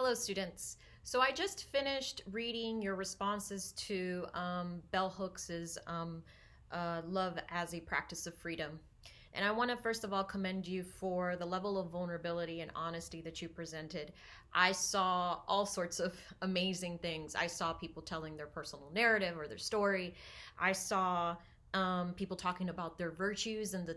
Hello, students. So I just finished reading your responses to Bell Hooks's Love as a Practice of Freedom. And I want to first of all commend you for the level of vulnerability and honesty that you presented. I saw all sorts of amazing things. I saw people telling their personal narrative or their story. I saw people talking about their virtues and uh,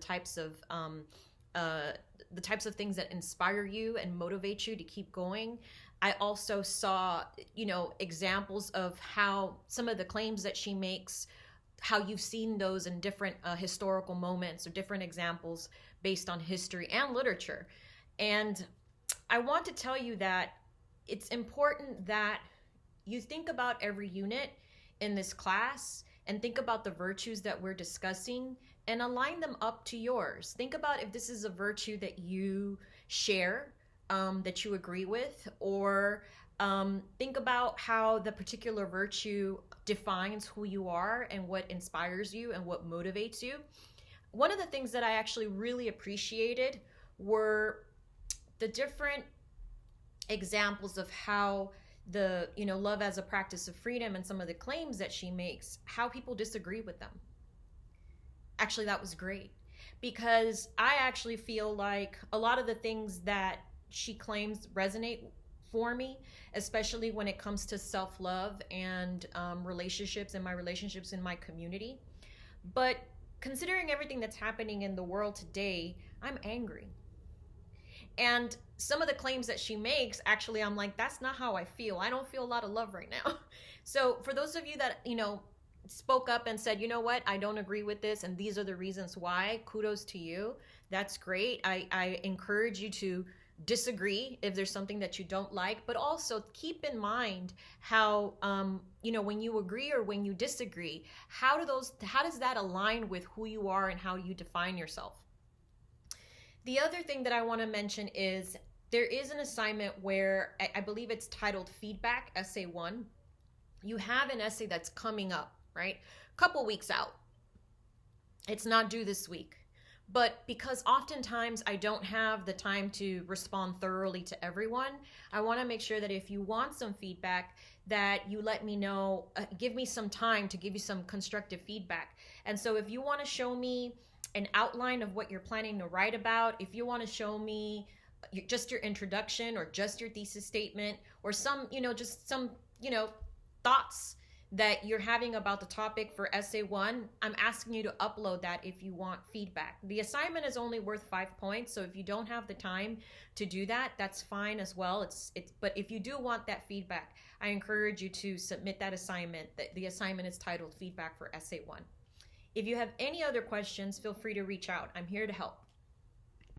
the types of things that inspire you and motivate you to keep going. I also saw, examples of how some of the claims that she makes, how you've seen those in different historical moments or different examples based on history and literature. And I want to tell you that it's important that you think about every unit in this class and think about the virtues that we're discussing and align them up to yours. Think about if this is a virtue that you share, that you agree with, or think about how the particular virtue defines who you are and what inspires you and what motivates you. One of the things that I actually really appreciated were the different examples of how the love as a practice of freedom and some of the claims that she makes, how people disagree with them. Actually, that was great, because I actually feel like a lot of the things that she claims resonate for me, especially when it comes to self-love and relationships and my relationships in my community. But considering everything that's happening in the world today, I'm angry. And some of the claims that she makes, actually, I'm like, that's not how I feel. I don't feel a lot of love right now. So for those of you that, spoke up and said, you know what, I don't agree with this, and these are the reasons why, kudos to you. That's great. I encourage you to disagree if there's something that you don't like, but also keep in mind how, when you agree or when you disagree, how does that align with who you are and how you define yourself? The other thing that I want to mention is there is an assignment where I believe it's titled Feedback, Essay 1. You have an essay that's coming up, right? A couple weeks out. It's not due this week. But because oftentimes I don't have the time to respond thoroughly to everyone, I want to make sure that if you want some feedback, that you let me know, give me some time to give you some constructive feedback. And so if you want to show me an outline of what you're planning to write about, if you want to show me just your introduction or just your thesis statement or some, just some, thoughts that you're having about the topic for essay 1, I'm asking you to upload that if you want feedback. The assignment is only worth 5 points, so if you don't have the time to do that, that's fine as well. But if you do want that feedback, I encourage you to submit that assignment. The assignment is titled Feedback for Essay 1. If you have any other questions, feel free to reach out. I'm here to help.